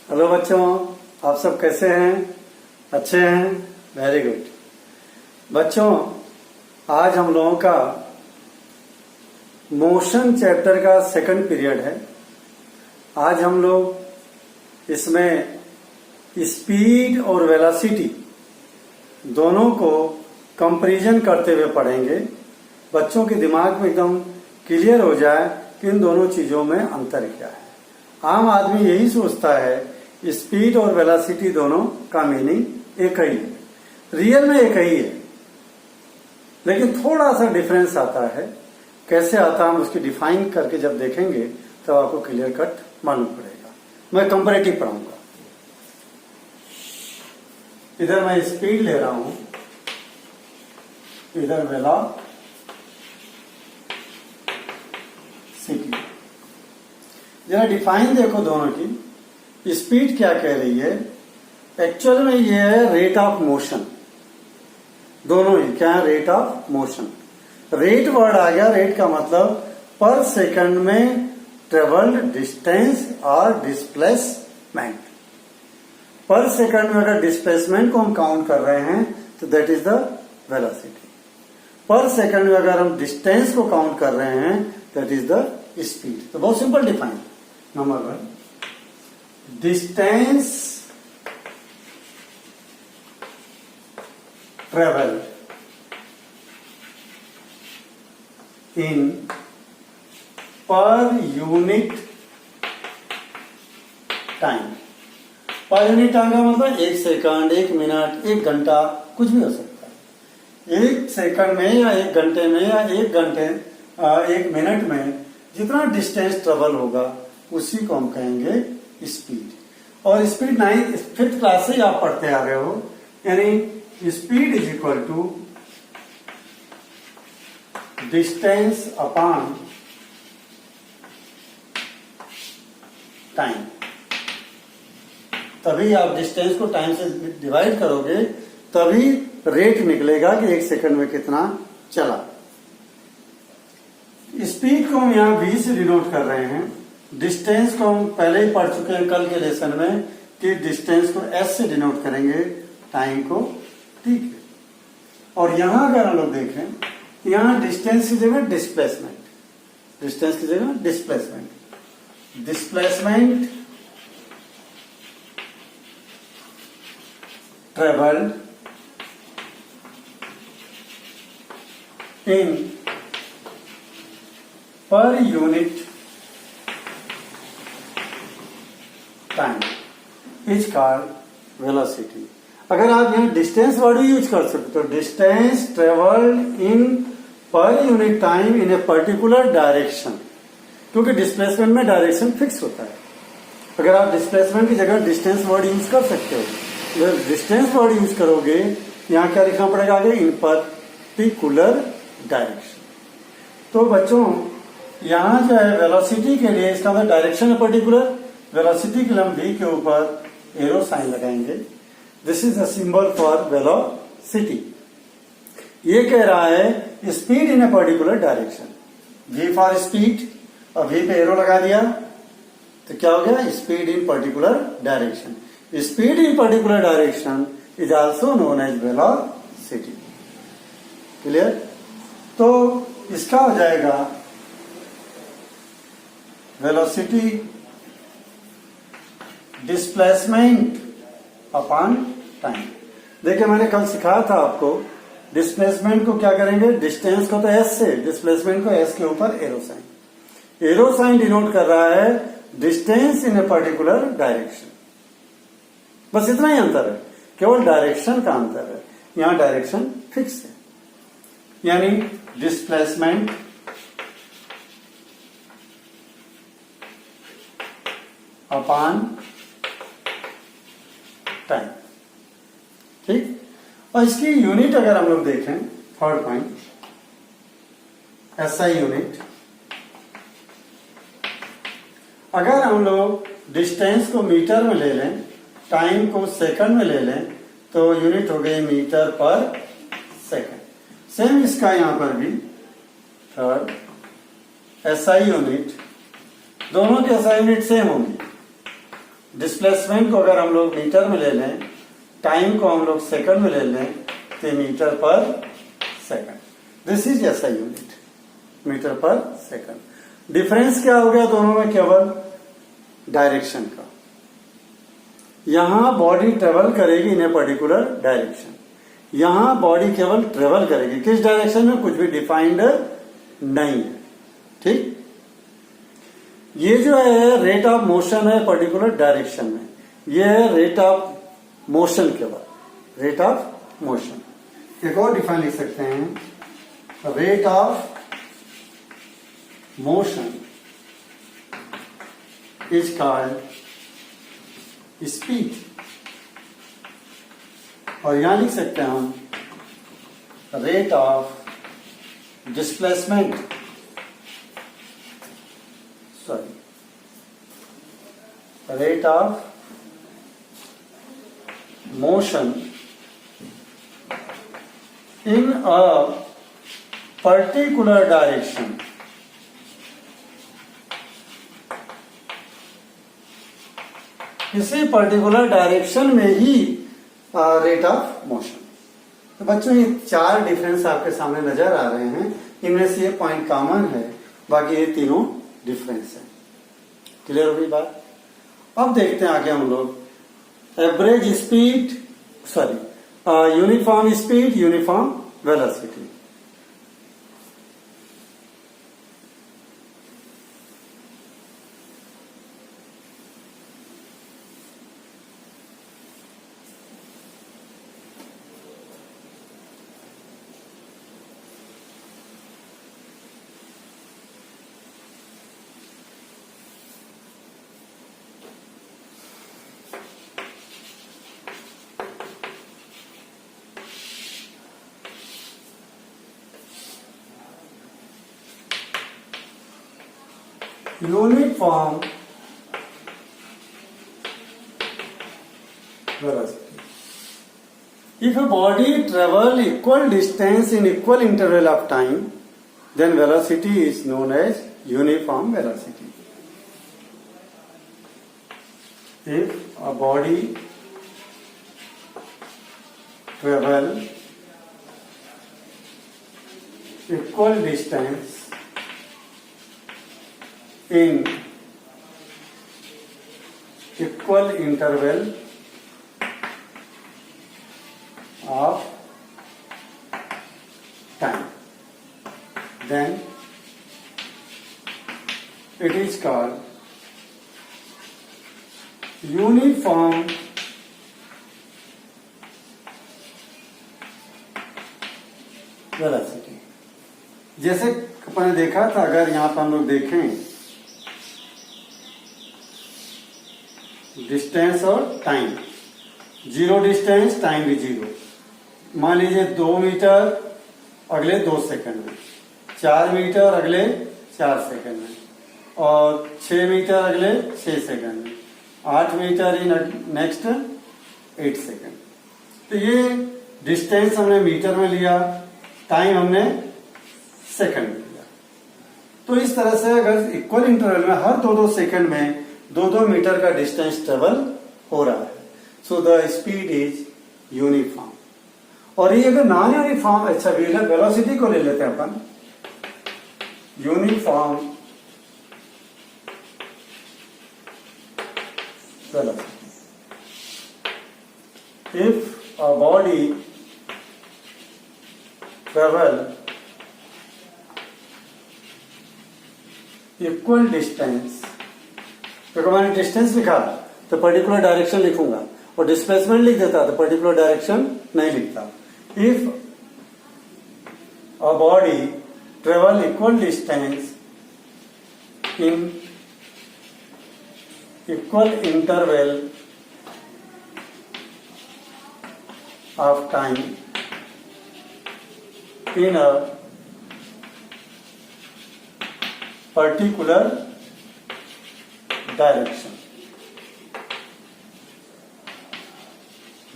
Hello बच्चों, आप सब कैसे हैं? अच्छे हैं? Very good. बच्चों, आज हम लोगों का मोशन चैप्टर का सेकंड पीरियड है। आज हम लोग इसमें स्पीड और वेलोसिटी दोनों को कंपैरिजन करते हुए पढ़ेंगे। बच्चों के दिमाग में एकदम क्लियर हो जाए कि इन दोनों चीजों में अंतर क्या है। आम आदमी यही सोचता है स्पीड और वेलोसिटी दोनों का मीनिंग एक ही है। रियल में एक ही है, लेकिन थोड़ा सा डिफरेंस आता है। कैसे आता है हम उसकी डिफाइन करके जब देखेंगे तब आपको क्लियर कट मालूम पड़ेगा। मैं कंपैरेटिव पढ़ाऊंगा। इधर मैं स्पीड ले रहा हूं, इधर वेलोसिटी। जरा डिफाइन देखो दोनों की। स्पीड क्या कह रही है? एक्चुअल में ये है रेट ऑफ मोशन। दोनों ही क्या है? Rate of motion. Rate word आ गया। रेट का मतलब पर सेकंड में ट्रेवल्ड डिस्टेंस और डिस्प्लेसमेंट। पर सेकंड में अगर डिस्प्लेसमेंट को हम काउंट कर रहे हैं तो दैट इज द वेलोसिटी। पर सेकंड में अगर हम डिस्टेंस को काउंट कर रहे हैं दैट इज द स्पीड। तो बहुत simple define. Number one, distance travelled इन per unit time. Per unit time का मतलब 1 सेकंड, 1 मिनट, 1 घंटा, कुछ भी हो सकता है। 1 सेकंड में या 1 घंटे में या 1 मिनट में जितना डिस्टेंस ट्रेवल होगा उसी को हम कहेंगे स्पीड। और स्पीड 5th क्लास से ही आप पढ़ते आ रहे हो, यानी speed is equal to distance upon time. तभी आप डिस्टेंस को टाइम से डिवाइड करोगे तभी रेट निकलेगा कि 1 सेकंड में कितना चला। स्पीड को हम यहां v से डिनोट कर रहे हैं। डिस्टेंस को हम पहले ही पढ़ चुके हैं कल के लेसन में कि डिस्टेंस को s से डिनोट करेंगे, टाइम को t के। और यहां अगर हम लोग देखें, यहां डिस्टेंस की जगह डिस्प्लेसमेंट, डिस्टेंस की जगह displacement. Displacement travelled in per unit time is called velocity. अगर आप यहां डिस्टेंस वर्ड यूज कर सकते हो, distance travelled in per unit time in a particular direction, क्योंकि डिस्प्लेसमेंट में डायरेक्शन फिक्स होता है। अगर आप डिस्प्लेसमेंट की जगह डिस्टेंस वर्ड यूज कर सकते हो, अगर डिस्टेंस वर्ड यूज करोगे यहां क्या लिखना पड़ेगा आगे? इन पर्टिकुलर डायरेक्शन। तो बच्चों यहां जो है वेलोसिटी के लिए इसका मतलब डायरेक्शन है पर्टिकुलर। वेलोसिटी के लिए हम v के ऊपर एरो साइन लगाएंगे। This is the symbol for velocity. ये कह रहा है speed in a particular direction. v for speed, और v पे एरो लगा दिया तो क्या हो गया? Speed in particular direction. Speed in particular direction is also known as velocity. Clear? तो इसका हो जाएगा वेलोसिटी डिस्प्लेसमेंट अपॉन टाइम। देखिए मैंने कल सिखाया था आपको, डिस्प्लेसमेंट को क्या करेंगे? डिस्टेंस को तो s से, डिस्प्लेसमेंट को s के ऊपर arrow sign. Arrow sign denote कर रहा है distance in a particular direction. बस इतना ही अंतर है, केवल डायरेक्शन का अंतर है। यहां डायरेक्शन फिक्स है, यानी डिस्प्लेसमेंट अपॉन टाइम। ठीक? और इसकी यूनिट अगर हम लोग देखें, थर्ड पॉइंट, SI यूनिट। अगर हम लोग डिस्टेंस को मीटर में ले लें, टाइम को सेकंड में ले लें, तो यूनिट हो गई मीटर पर सेकंड। सेम इसका यहां पर भी थर्ड SI यूनिट, दोनों की SI यूनिट सेम होंगी। डिस्प्लेसमेंट को अगर हम लोग मीटर में ले लें, टाइम को हम लोग सेकंड में ले लें, तो मीटर पर सेकंड। दिस इज ऐसा यूनिट, मीटर पर सेकंड। डिफरेंस क्या हो गया दोनों में? केवल डायरेक्शन का। यहां बॉडी ट्रेवल करेगी इन ए पर्टिकुलर डायरेक्शन, यहां बॉडी केवल ट्रेवल करेगी। किस डायरेक्शन में? कुछ भी डिफाइंड नहीं है। ठीक, ये जो है रेट ऑफ मोशन है पर्टिकुलर डायरेक्शन में, ये है रेट ऑफ मोशन केवल, रेट ऑफ मोशन। एक और डिफाइन लिख सकते हैं, rate of motion is called speed. और यहां लिख सकते हैं हम rate of displacement, sorry, rate of motion in a particular direction. किसी पर्टिकुलर डायरेक्शन में ही रेट ऑफ मोशन। तो बच्चों ये चार डिफरेंस आपके सामने नजर आ रहे हैं, इनमें से ये पॉइंट कॉमन है, बाकी ये तीनों डिफरेंस है। क्लियर हो गई बात? अब देखते हैं आगे हम लोग average speed, sorry, uniform speed, uniform velocity. Uniform velocity. If a body travel equal distance in equal interval of time, then velocity is known as uniform velocity. If a body travel equal distance in equal interval of time, then it is called uniform velocity. जैसे अपन ने देखा था, अगर यहां पर हम लोग देखें डिस्टेंस और टाइम, जीरो डिस्टेंस, टाइम भी जीरो। मान लीजिए 2 मीटर अगले 2 सेकंड में, 4 मीटर अगले 4 सेकंड में, और 6 मीटर अगले 6 सेकंड में, 8 मीटर इन नेक्स्ट 8 सेकंड। तो ये डिस्टेंस हमने मीटर में लिया, टाइम हमने सेकंड में लिया। तो इस तरह से अगर इक्वल इंटरवल में हर 2-2 सेकंड में 2-2 मीटर का डिस्टेंस ट्रेवल हो रहा है, so the speed is uniform. और ये अगर नॉन यूनिफॉर्म, अच्छा वेलोसिटी को ले लेते हैं अपन, uniform velocity. If a body travel equal distance, तो मैंने डिस्टेंस लिखा तो पर्टिकुलर डायरेक्शन लिखूंगा, और डिस्प्लेसमेंट लिख देता तो पर्टिकुलर डायरेक्शन नहीं लिखता। If a body travel equal distance in equal interval of time in a particular direction,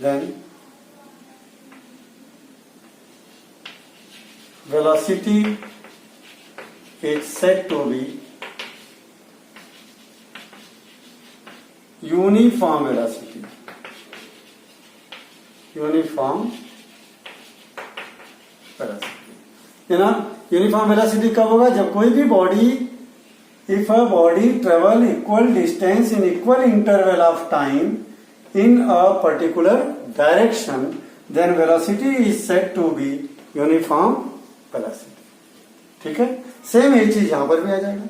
then velocity is said to be uniform velocity. Uniform velocity है ना। यूनिफॉर्म वेलोसिटी कब होगा? जब कोई भी body, if a body travel equal distance in equal interval of time in a particular direction, then velocity is said to be uniform velocity। ठीक है, same ये चीज यहां पर भी आ जाएगा।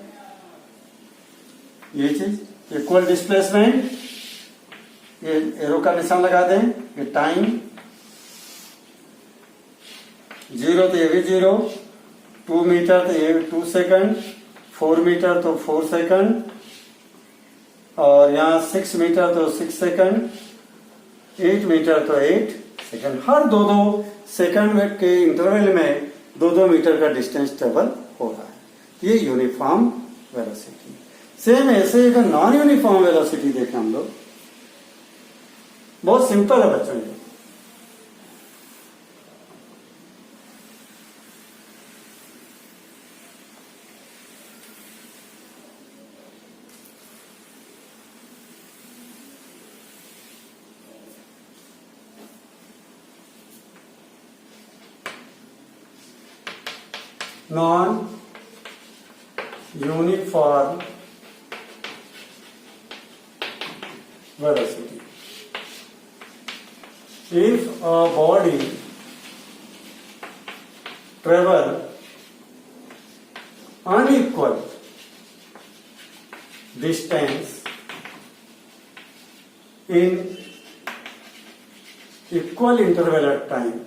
ये चीज इक्वल डिस्प्लेसमेंट, ये एरो का निशान लगा दें, ये टाइम 0 तो ये भी 0, 2 मीटर तो ये 2 सेकंड, 4 मीटर तो 4 सेकंड, और यहाँ 6 मीटर तो 6 सेकंड, 8 मीटर तो 8 सेकंड। हर 2-2 सेकंड के इंटरवल में 2-2 मीटर का डिस्टेंस ट्रेवल हो रहा है। ये यूनिफॉर्म वेलोसिटी। सेम ऐसे अगर नॉन यूनिफॉर्म वेलोसिटी देखें हम लोग, बहुत सिंपल है बच्चों ये। non-uniform velocity. If a body travel unequal distance in equal interval of time,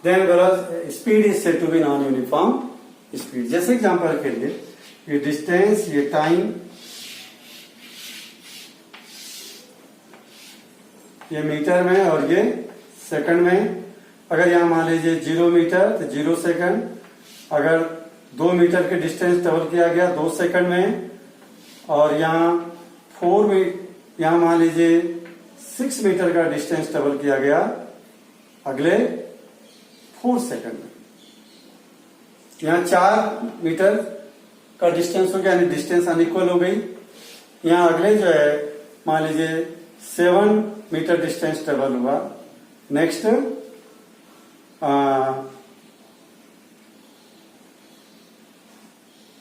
then speed is said to be non-uniform speed। जैसे एग्जांपल के लिए ये डिस्टेंस, ये टाइम, ये मीटर में और ये सेकंड में। अगर यहाँ मान लीजिए 0 मीटर तो 0 सेकंड, अगर 2 मीटर के डिस्टेंस ट्रेवल किया गया 2 सेकंड में, और यहाँ 4 यहाँ मान लीजिए 6 मीटर का डिस्टेंस ट्रेवल किया गया अगले 4 सेकंड में। यहाँ 4 मीटर का डिस्टेंस हो गया, यानी डिस्टेंस अनइक्वल हो गई। यहाँ अगले जो है मान लीजिए 7 मीटर डिस्टेंस ट्रेवल हुआ, नेक्स्ट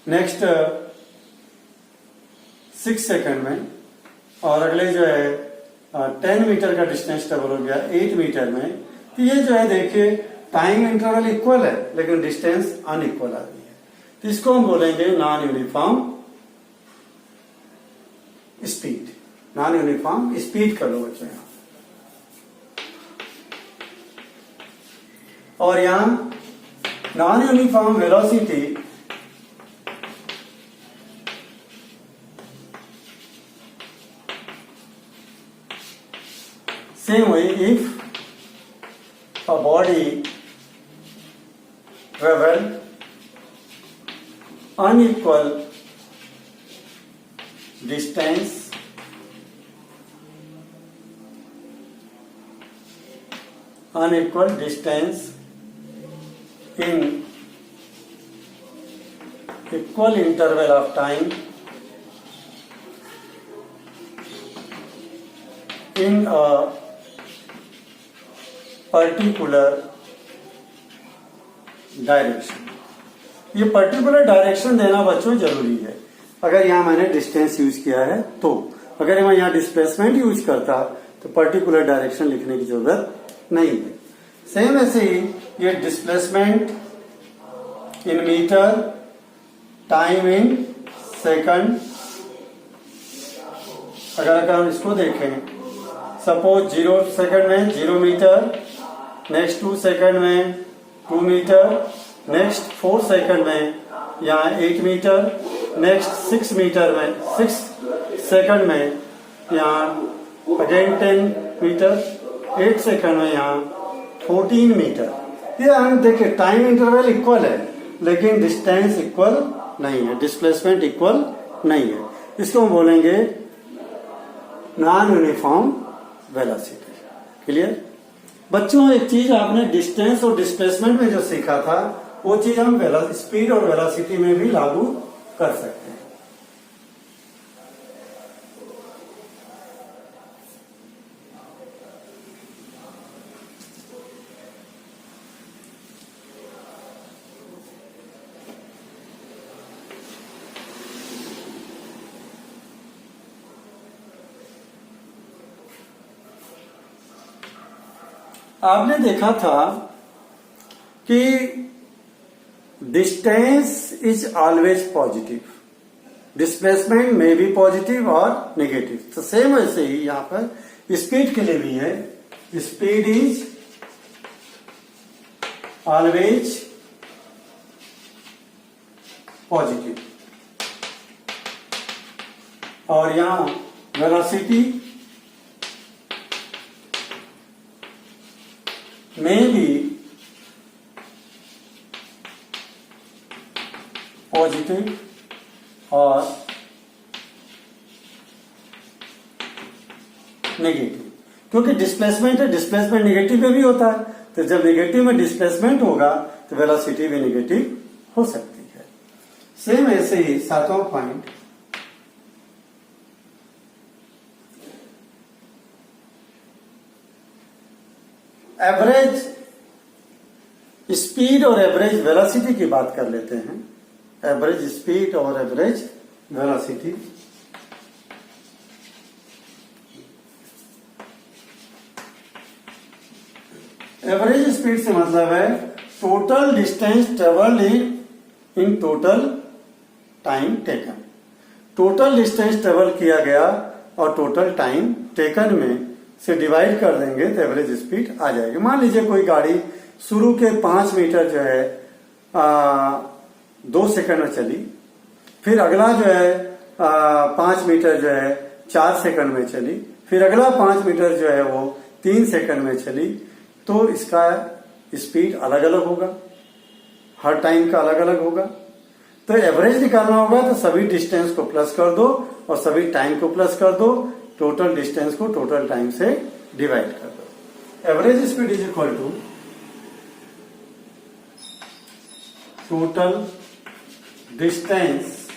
नेक्स्ट 6 सेकंड में, और अगले जो है 10 मीटर का डिस्टेंस ट्रेवल हो गया 8 मीटर में। तो ये जो है देखिए टाइम इंटरवल इक्वल है लेकिन डिस्टेंस अनइक्वल आ रही है, तो इसको हम बोलेंगे non uniform speed. Non uniform speed कर लो बच्चों यहां। और यहां non uniform velocity same way, if a body travel unequal distance in equal interval of time in a particular direction. ये पर्टिकुलर डायरेक्शन देना बच्चों जरूरी है। अगर यहां मैंने डिस्टेंस यूज किया है तो, अगर मैं यहां डिस्प्लेसमेंट यूज करता तो पर्टिकुलर डायरेक्शन लिखने की जरूरत नहीं है। सेम ऐसे ही ये displacement in metre, time in second. अगर हम इसको देखें, सपोज 0 सेकंड में 0 मीटर, नेक्स्ट 2 सेकंड में 2 मीटर, नेक्स्ट 4 सेकंड में यहाँ 8 मीटर, नेक्स्ट 6 मीटर में 6 सेकंड में यहाँ अगेन 10 मीटर, 8 सेकंड में यहाँ 14 मीटर। ये हम देखिए टाइम इंटरवल इक्वल है लेकिन डिस्टेंस इक्वल नहीं है, डिस्प्लेसमेंट इक्वल नहीं है। इसको हम बोलेंगे नॉन यूनिफॉर्म वेलोसिटी। क्लियर? बच्चों एक चीज आपने डिस्टेंस और डिस्प्लेसमेंट में जो सीखा था वो चीज हम स्पीड और वेलोसिटी में भी लागू कर सकते हैं। आपने देखा था कि distance is always positive, displacement में भी पॉजिटिव और नेगेटिव। तो सेम ऐसे ही यहां पर स्पीड के लिए भी है, स्पीड इज ऑलवेज पॉजिटिव, और यहां वेलोसिटी में भी पॉजिटिव और नेगेटिव, क्योंकि डिस्प्लेसमेंट है, डिस्प्लेसमेंट नेगेटिव में भी होता है, तो जब नेगेटिव में डिस्प्लेसमेंट होगा तो वेलोसिटी भी नेगेटिव हो सकती है। सेम ऐसे ही सातवां पॉइंट, एवरेज स्पीड और एवरेज वेलोसिटी की बात कर लेते हैं। एवरेज स्पीड और एवरेज वेलोसिटी, एवरेज स्पीड से मतलब है total distance travelled in total time taken. Total distance travel किया गया और टोटल टाइम टेकन में से डिवाइड कर देंगे तो एवरेज स्पीड आ जाएगी। मान लीजिए कोई गाड़ी शुरू के 5 मीटर जो है 2 सेकंड में चली, फिर अगला जो है 5 मीटर जो है 4 सेकंड में चली, फिर अगला 5 मीटर जो है वो 3 सेकंड में चली, तो इसका स्पीड अलग अलग होगा, हर टाइम का अलग अलग होगा। तो एवरेज निकालना होगा तो सभी डिस्टेंस को प्लस कर दो और सभी टाइम को प्लस कर दो, टोटल डिस्टेंस को टोटल टाइम से डिवाइड कर दो। Average speed is equal to total distance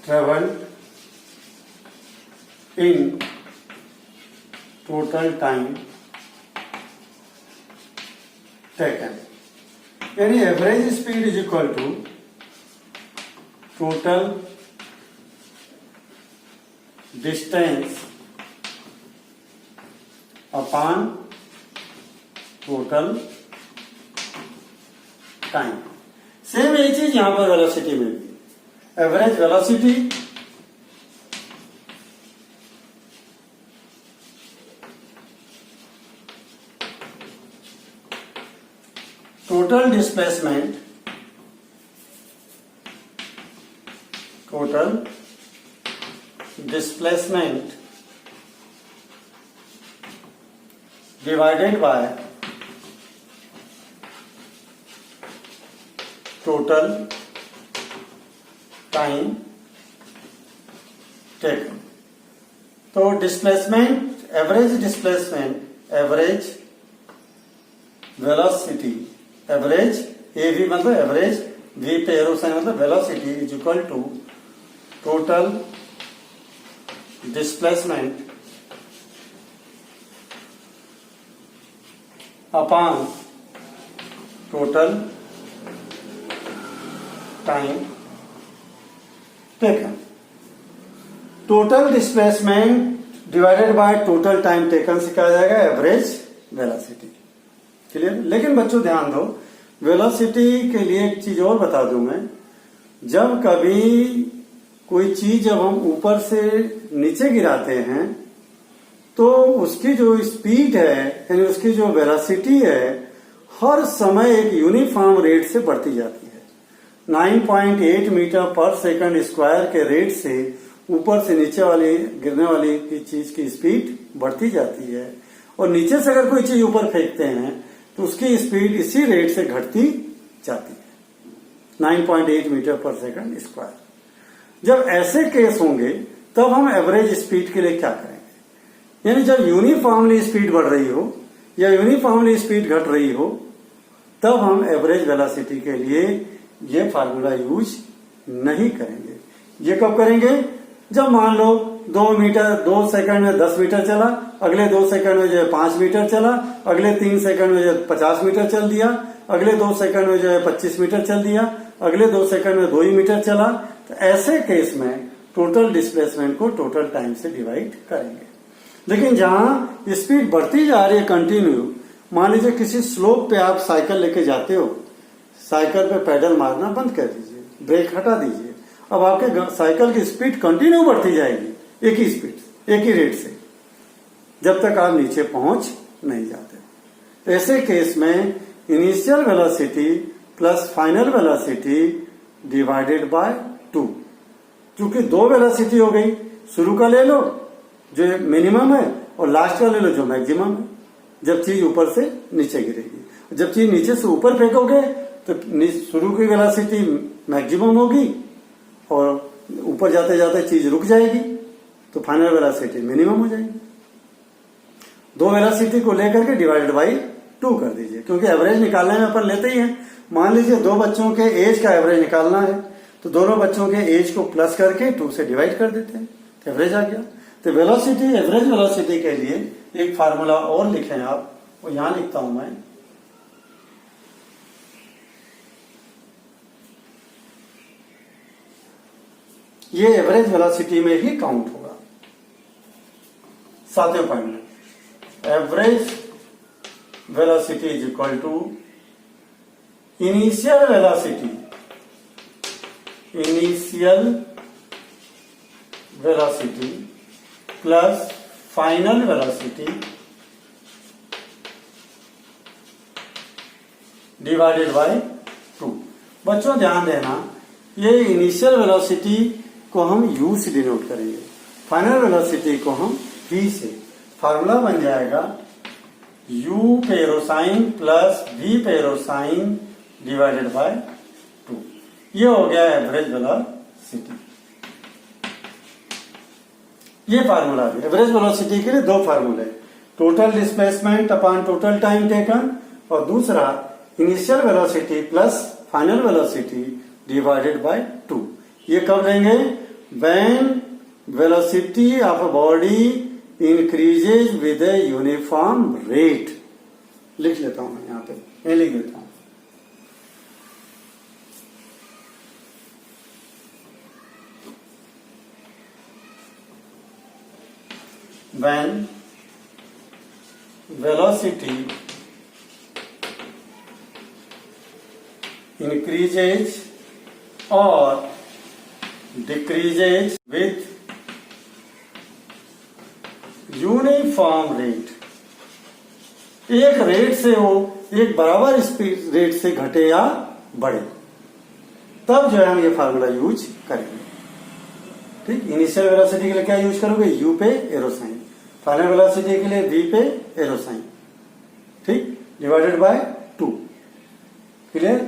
travelled in total time taken, यानी average speed is equal to total distance upon total time. Same यही चीज यहां पर वेलोसिटी में भी, average velocity total displacement, total displacement divided by total time taken. तो displacement, average displacement, average velocity, average A V मतलब average, V पे arrow sign मतलब velocity is equal to total displacement upon total time taken. Total displacement divided by total time taken से क्या जाएगा, average velocity. Clear? लेकिन बच्चों ध्यान दो, वेलोसिटी के लिए एक चीज और बता दूं मैं, जब कभी कोई चीज जब हम ऊपर से नीचे गिराते हैं तो उसकी जो स्पीड है यानी उसकी जो वेलोसिटी है हर समय एक यूनिफॉर्म रेट से बढ़ती जाती है। 9.8 मीटर पर सेकंड स्क्वायर के रेट से ऊपर से नीचे वाली गिरने वाली की चीज की स्पीड बढ़ती जाती है, और नीचे से अगर कोई चीज ऊपर फेंकते हैं तो उसकी स्पीड इसी रेट से घटती जाती है, 9.8 मीटर पर सेकंड स्क्वायर। जब ऐसे केस होंगे तब हम एवरेज स्पीड के लिए क्या करेंगे, यानी जब यूनिफॉर्मली स्पीड बढ़ रही हो या यूनिफॉर्मली स्पीड घट रही हो, तब हम एवरेज वेलोसिटी के लिए ये फार्मूला यूज नहीं करेंगे। ये कब करेंगे? जब मान लो 2 सेकंड में 10 मीटर चला, अगले 2 सेकंड में जो है 5 मीटर चला, अगले 3 सेकंड में जो है 50 मीटर चल दिया, अगले 2 सेकंड में जो है 25 मीटर चल दिया, अगले 2 सेकंड में 2 ही मीटर चला। तो ऐसे केस में टोटल डिस्प्लेसमेंट को टोटल टाइम से डिवाइड करेंगे। लेकिन जहां स्पीड बढ़ती जा रही है कंटिन्यू, मान लीजिए किसी स्लोप पे आप साइकिल लेके जाते हो, साइकिल पे पैडल मारना बंद कर दीजिए, ब्रेक हटा दीजिए, अब आपके साइकिल की स्पीड कंटिन्यू बढ़ती जाएगी एक ही स्पीड, एक ही रेट से, जब तक आप नीचे पहुंच नहीं जाते। ऐसे केस में initial velocity plus final velocity divided by 2, क्योंकि 2 वेलोसिटी हो गई, शुरू का ले लो जो मिनिमम है और लास्ट का ले लो जो मैक्सिमम है, जब चीज ऊपर से नीचे गिरेगी। जब चीज नीचे से ऊपर फेंकोगे तो शुरू की वेलोसिटी मैक्सिमम होगी और ऊपर जाते जाते चीज रुक जाएगी, तो फाइनल वेलोसिटी मिनिमम हो जाएगी। 2 वेलोसिटी को लेकर के डिवाइडेड बाई 2 कर दीजिए, क्योंकि एवरेज निकालने में अपन लेते ही हैं। मान लीजिए 2 बच्चों के एज का एवरेज निकालना है, तो दोनों बच्चों के एज को प्लस करके 2 से डिवाइड कर देते हैं, एवरेज आ गया। तो वेलोसिटी, एवरेज वेलोसिटी के लिए एक फार्मूला और लिखें आप, वो यहां लिखता हूं मैं। ये एवरेज वेलोसिटी में ही काउंट होगा। 7वें पॉइंट में average velocity is equal to initial velocity, initial velocity plus final velocity divided by 2। बच्चों ध्यान देना, ये इनिशियल वेलोसिटी को हम u से डिनोट करेंगे, फाइनल वेलोसिटी को हम v से। फार्मूला बन जाएगा u पेरोसाइन प्लस v पेरोसाइन डिवाइडेड बाय 2। ये हो गया एवरेज वेलोसिटी। ये फार्मूला है एवरेज वेलोसिटी के लिए। 2 फार्मूले, total displacement upon total time taken, और दूसरा initial velocity plus final velocity divided by 2। ये कब लेंगे? When velocity of a body increases with a uniform rate. लिख लेता हूं मैं यहां पे, ये लिख देता हूं। When velocity increases or decreases with uniform rate, एक रेट से हो, एक बराबर स्पीड रेट से घटे या बढ़े, तब जो है हम ये फार्मूला यूज करेंगे। ठीक, इनिशियल वेलोसिटी के लिए क्या यूज करोगे? u पे एरो साइन, फाइनल वेलोसिटी के लिए v पे एरो साइन, ठीक, डिवाइडेड बाय 2। क्लियर?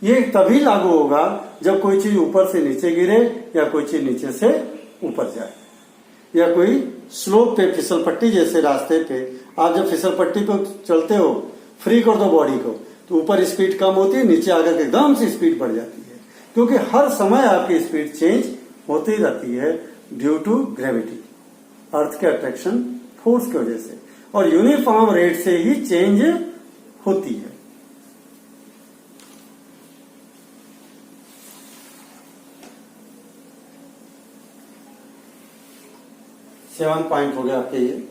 ये तभी लागू होगा जब कोई चीज ऊपर से नीचे गिरे या कोई चीज नीचे से ऊपर जाए, या कोई स्लोप पे फिसल पट्टी जैसे रास्ते पे आप जब फिसल पट्टी पे चलते हो, फ्री कर दो बॉडी को, तो ऊपर स्पीड कम होती है, नीचे आकर के एकदम से स्पीड बढ़ जाती है, क्योंकि हर समय आपकी स्पीड चेंज होती रहती है ड्यू टू ग्रेविटी, अर्थ के अट्रैक्शन फोर्स की वजह से, और यूनिफॉर्म रेट से ही चेंज होती है। सेवन पॉइंट हो गया आपके ये।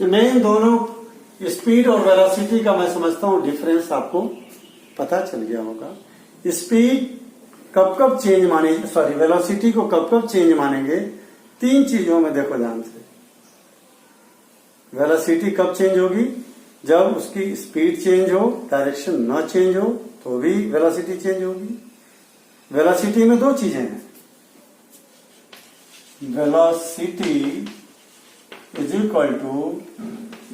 मैं इन दोनों स्पीड और वेलोसिटी का मैं समझता हूं डिफरेंस आपको पता चल गया होगा। स्पीड कब कब चेंज माने, सॉरी वेलोसिटी को कब कब चेंज मानेंगे? 3 चीजों में देखो ध्यान से। वेलोसिटी कब चेंज होगी? जब उसकी स्पीड चेंज हो, डायरेक्शन न चेंज हो तो भी वेलोसिटी चेंज होगी। वेलोसिटी में 2 चीजें हैं, velocity is equal to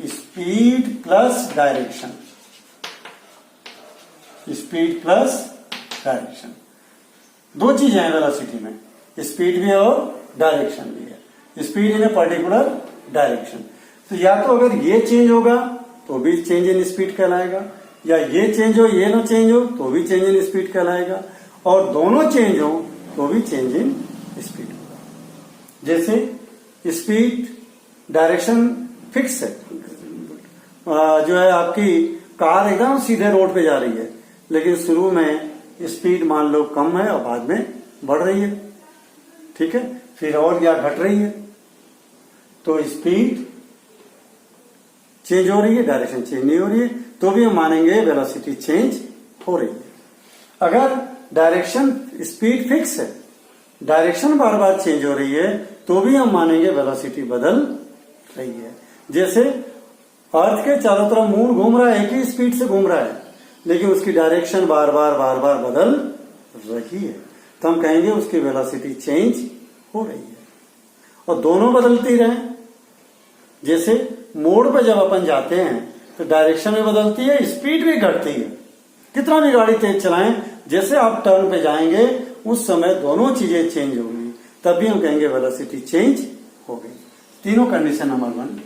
speed plus direction, speed plus direction. दो चीजें हैं वेलोसिटी में, स्पीड भी है और डायरेक्शन भी है। Speed in a particular direction, तो या तो अगर ये चेंज होगा तो भी चेंज इन स्पीड कहलाएगा, या ये चेंज हो ये ना चेंज हो तो भी चेंज इन स्पीड कहलाएगा, और दोनों चेंज हो तो भी चेंज इन स्पीड होगा। जैसे स्पीड डायरेक्शन फिक्स है, जो है आपकी कार एकदम सीधे रोड पे जा रही है, लेकिन शुरू में स्पीड मान लो कम है और बाद में बढ़ रही है, ठीक है, फिर और या घट रही है, तो स्पीड चेंज हो रही है, डायरेक्शन चेंज नहीं हो रही है, तो भी हम मानेंगे वेलोसिटी चेंज हो रही है। अगर डायरेक्शन स्पीड फिक्स है, डायरेक्शन बार बार चेंज हो रही है, तो भी हम मानेंगे वेलोसिटी बदल रही है। जैसे अर्थ के चारों तरफ मून घूम रहा है, एक ही स्पीड से घूम रहा है, लेकिन उसकी डायरेक्शन बार बार बदल रही है, तो हम कहेंगे उसकी वेलोसिटी चेंज हो रही है। और दोनों बदलती रहे, जैसे मोड़ पर जब अपन जाते हैं तो डायरेक्शन भी बदलती है, स्पीड भी घटती है, कितना भी गाड़ी तेज चलाएं, जैसे आप टर्न पे जाएंगे उस समय दोनों चीजें चेंज होंगी, तब भी हम कहेंगे वेलोसिटी चेंज हो गई। तीनों condition number 1,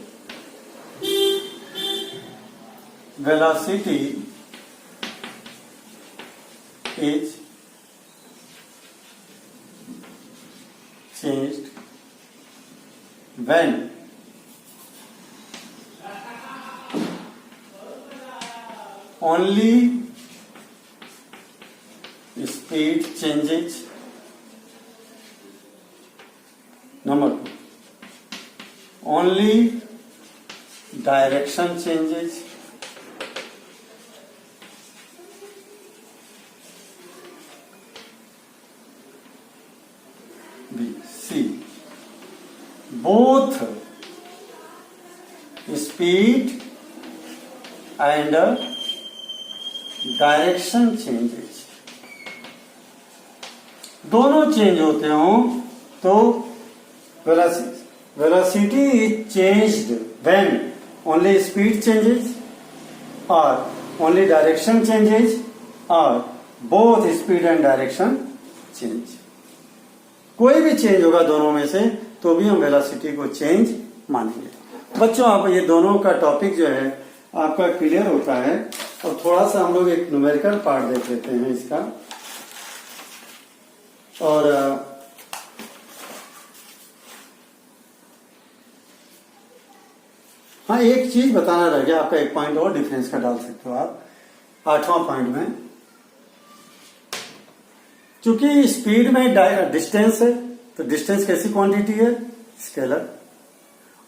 velocity is changed when only speed changes. Number 2, only direction changes. B, C, both speed and direction changes, दोनों चेंज होते हो तो velocity is changed when only speed changes और ओनली डायरेक्शन चेंजेस और both speed and direction change. कोई भी change होगा दोनों में से तो भी हम वेलोसिटी को चेंज मानेंगे। बच्चों आप ये दोनों का टॉपिक जो है आपका क्लियर होता है, और थोड़ा सा हम लोग एक न्यूमेरिकल पार्ट देख लेते हैं इसका। और हाँ, एक चीज बताना रह गया आपका, एक पॉइंट और डिफरेंस का डाल सकते हो आप 8वां पॉइंट में। चूंकि स्पीड में डिस्टेंस है तो डिस्टेंस कैसी क्वांटिटी है, स्केलर,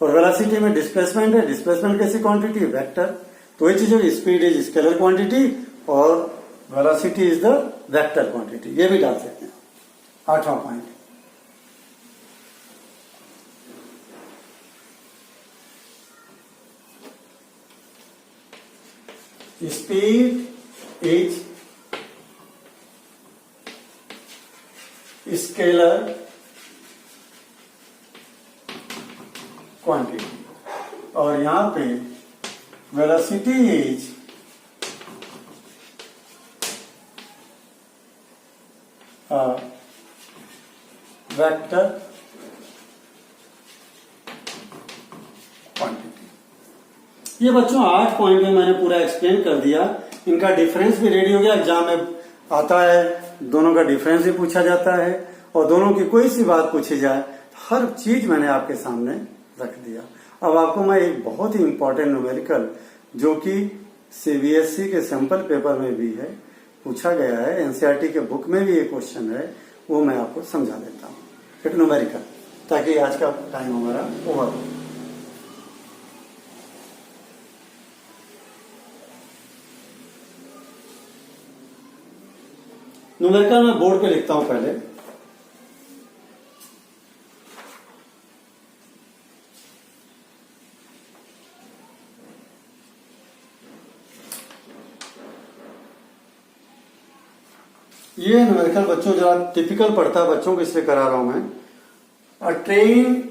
और वेलोसिटी में डिस्प्लेसमेंट है, डिस्प्लेसमेंट कैसी क्वांटिटी है, वेक्टर। तो ये चीज स्पीड इज स्केलर क्वांटिटी और velocity is the vector quantity, ये भी डाल सकते हैं 8वां point. Speed is scalar quantity, और यहां पे वेलोसिटी इज वेक्टर क्वांटिटी। ये बच्चों 8 पॉइंट में मैंने पूरा एक्सप्लेन कर दिया। इनका डिफरेंस भी रेडी हो गया, एग्जाम में आता है, दोनों का डिफरेंस भी पूछा जाता है, और दोनों की कोई सी बात पूछी जाए, हर चीज मैंने आपके सामने रख दिया। अब आपको मैं एक बहुत ही इंपॉर्टेंट न्यूमेरिकल, जो कि सीबीएसई के सैंपल पेपर में भी है, पूछा गया है, एनसीईआरटी के बुक में भी ये क्वेश्चन है, वो मैं आपको समझा देता हूँ, एक न्यूमेरिकल, ताकि आज का टाइम हमारा ओवर हो। न्यूमेरिकल मैं बोर्ड पे लिखता हूं पहले। ये न्यूमेरिकल बच्चों जरा टिपिकल पढ़ता है बच्चों को, इसलिए करा रहा हूं मैं। a train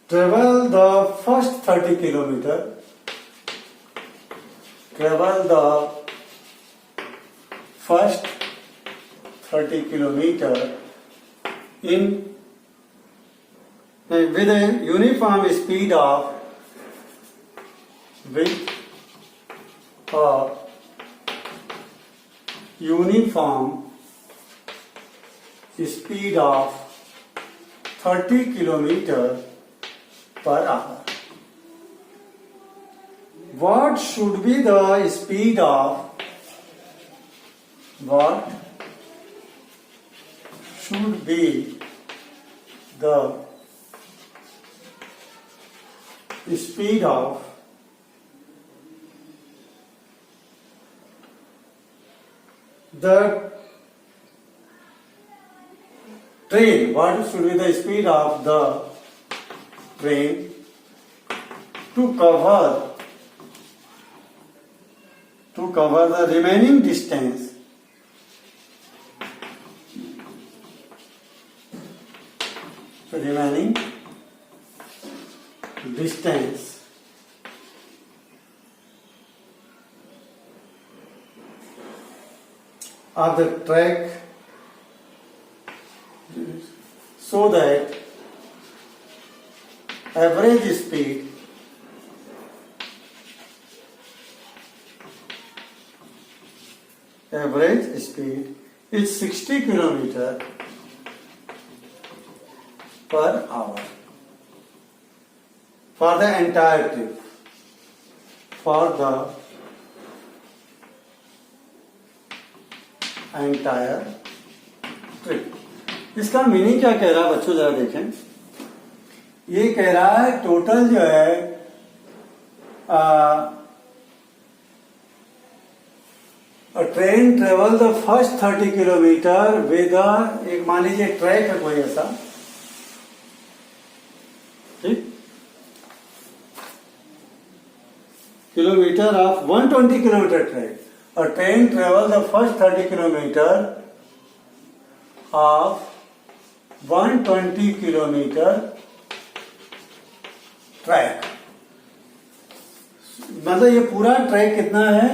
travel the first 30 kilometer, travel the first 30 kilometer in with a uniform speed of uniform speed of 30 kilometer per hour. What should be the speed of the train? What should be the speed of the train to cover the remaining distance of the track, so that average speed is 60 kilometer per hour for the entire trip. इसका meaning क्या कह रहा है बच्चों, जरा देखें। ये कह रहा है टोटल जो है train travel the first 30 kilometre with एक मान लीजिए ट्रैक है कोई ऐसा, ठीक, किलोमीटर ऑफ 120 किलोमीटर ट्रैक, और train travel the first 30 kilometre of 120 kilometre track. मतलब ये पूरा ट्रैक कितना है,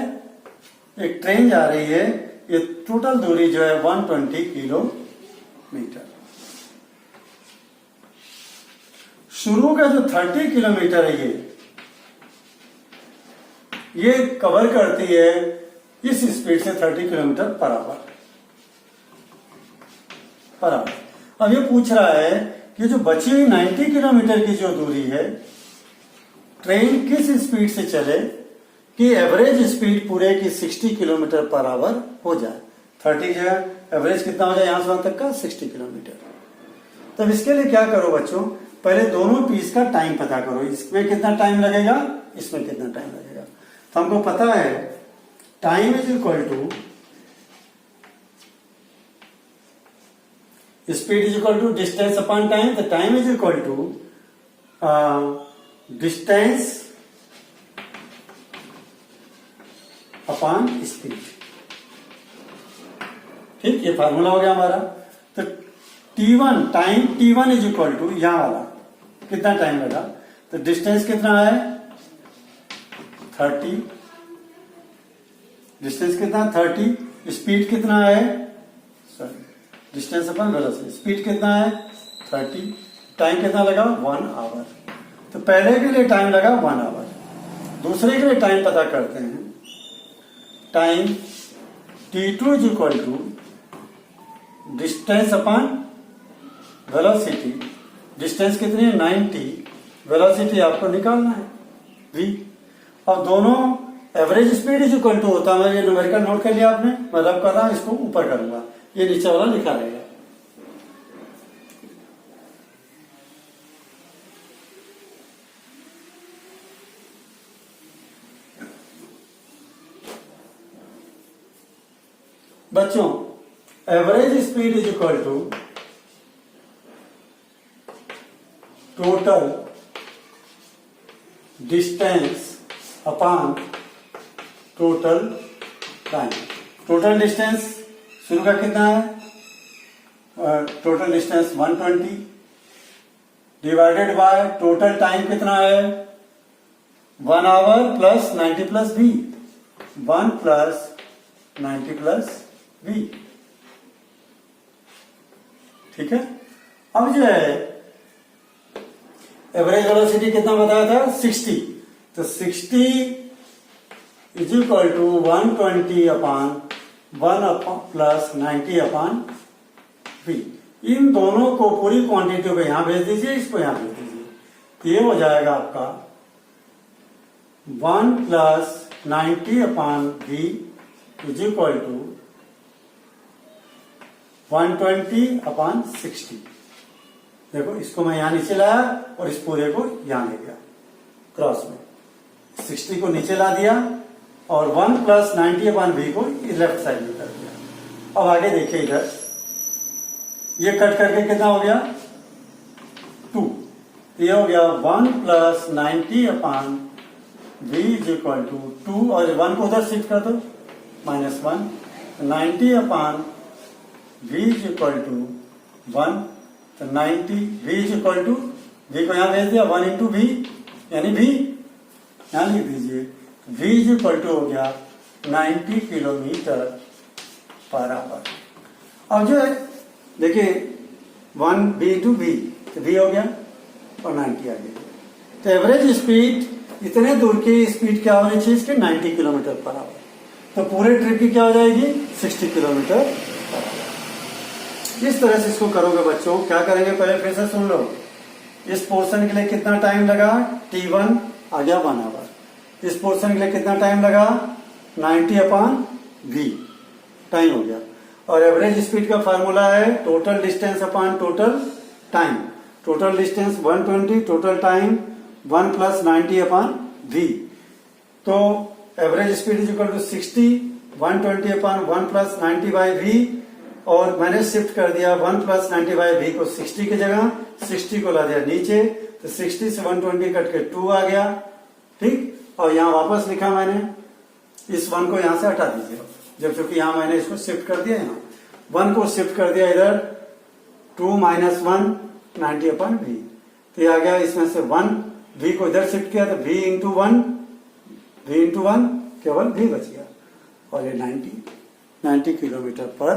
एक ट्रेन जा रही है, ये टोटल दूरी जो है 120 किलोमीटर। शुरू का जो 30 किलोमीटर है ये कवर करती है इस स्पीड से 30 किलोमीटर पर आवर। अब ये पूछ रहा है कि जो बची हुई 90 किलोमीटर की जो दूरी है, ट्रेन किस स्पीड से चले कि एवरेज स्पीड पूरे की 60 किलोमीटर पर आवर हो जाए। 30 जो है एवरेज कितना हो जाए यहां से वहां तक का 60 किलोमीटर। तब इसके लिए क्या करो बच्चों, पहले दोनों पीस का टाइम पता करो, इसमें कितना टाइम लगेगा, इसमें कितना टाइम लगेगा। तो हमको पता है time is equal to speed is equal to distance upon time. The time is equal to distance upon speed. ठीक, ये फार्मूला हो गया हमारा। तो T1 time T1 is equal to यहां वाला कितना टाइम लगा, तो डिस्टेंस कितना है 30, डिस्टेंस कितना 30, स्पीड कितना है, सॉरी डिस्टेंस अपन वेलोसिटी, स्पीड कितना है 30, टाइम कितना लगा 1 आवर। तो पहले के लिए टाइम लगा 1 आवर, दूसरे के लिए टाइम पता करते हैं। Time T2 is equal to distance upon velocity. Distance कितनी है 90, वेलोसिटी आपको निकालना है v। अब दोनों average speed is equal to होता है, ये न्यूमेरिकल नोट कर लिया आपने, मैं रब कर रहा हूं, इसको ऊपर करूंगा, ये नीचे वाला लिखा रहेगा। बच्चों average speed is equal to total distance upon total time. Total distance शुरू का कितना है, total distance 120 divided by total time कितना है 1 hour plus 90 plus v, 1 plus 90 plus v। ठीक है। अब जो है एवरेज वेलोसिटी कितना बताया था 60, तो 60 is equal to 120 upon 1 plus 90 upon v। इन दोनों को पूरी क्वांटिटी को यहां भेज दीजिए, इसको यहां भेज दीजिए, तो ये हो जाएगा आपका 1 plus 90 upon v is equal to 120 upon 60। देखो इसको मैं यहां नीचे लाया और इस पूरे को यहां ले गया क्रॉस में, 60 को नीचे ला दिया और 1 प्लस 90 अपॉन v को लेफ्ट साइड में कर दिया। अब आगे देखिए इधर ये कट करके कितना हो गया 2, ये हो गया 1 plus 90 upon v is equal to 2 और 1 को उधर शिफ्ट कर दो -1, 90 upon v is equal to 1, तो 90 v is equal to v को यहां भेज दिया 1 इंटू v यानी v यहां लिख दीजिए, v इज इक्वल टू हो गया 90 किलोमीटर पर आवर। अब जो है देखिए 1 v इंटू v, तो v हो गया और 90 आ गया। तो एवरेज स्पीड इतने दूर की स्पीड क्या होनी चाहिए इसके 90 किलोमीटर पर आवर, तो पूरे ट्रिप की क्या हो जाएगी 60 किलोमीटर पर आवर। इस तरह से इसको करोगे बच्चों, क्या करेंगे पहले फिर से सुन लो। इस पोर्शन के लिए कितना टाइम लगा t1 आ गया 1 आवर, इस पोर्शन के लिए कितना टाइम लगा 90 अपॉन v टाइम हो गया, और एवरेज स्पीड का फार्मूला है total distance upon total time, total distance 120, total time 1 plus 90 upon v। तो average speed is equal to 60, 120 upon 1 plus 90 by v, और मैंने शिफ्ट कर दिया 1 प्लस 90 बाई v को 60 की जगह, 60 को ला दिया नीचे, तो 60 से 120 कट के 2 आ गया। ठीक, और यहां वापस लिखा मैंने, इस 1 को यहां से हटा दीजिए, जब चूंकि यहां मैंने इसको शिफ्ट कर दिया, यहां 1 को शिफ्ट कर दिया इधर 2 माइनस 1 90 अपॉन v, तो ये आ गया इसमें से 1, v को इधर शिफ्ट किया तो v इंटू 1 केवल v बच गया, और ये 90 किलोमीटर पर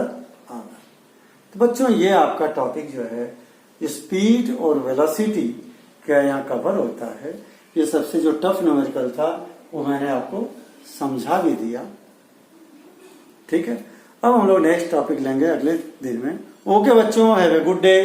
आवर। तो बच्चों ये आपका टॉपिक जो है स्पीड और वेलोसिटी क्या यहाँ कवर होता है। ये सबसे जो टफ न्यूमेरिकल था वो मैंने आपको समझा भी दिया। ठीक है, अब हम लोग नेक्स्ट टॉपिक लेंगे अगले दिन में। ओके बच्चों, हैव ए गुड डे।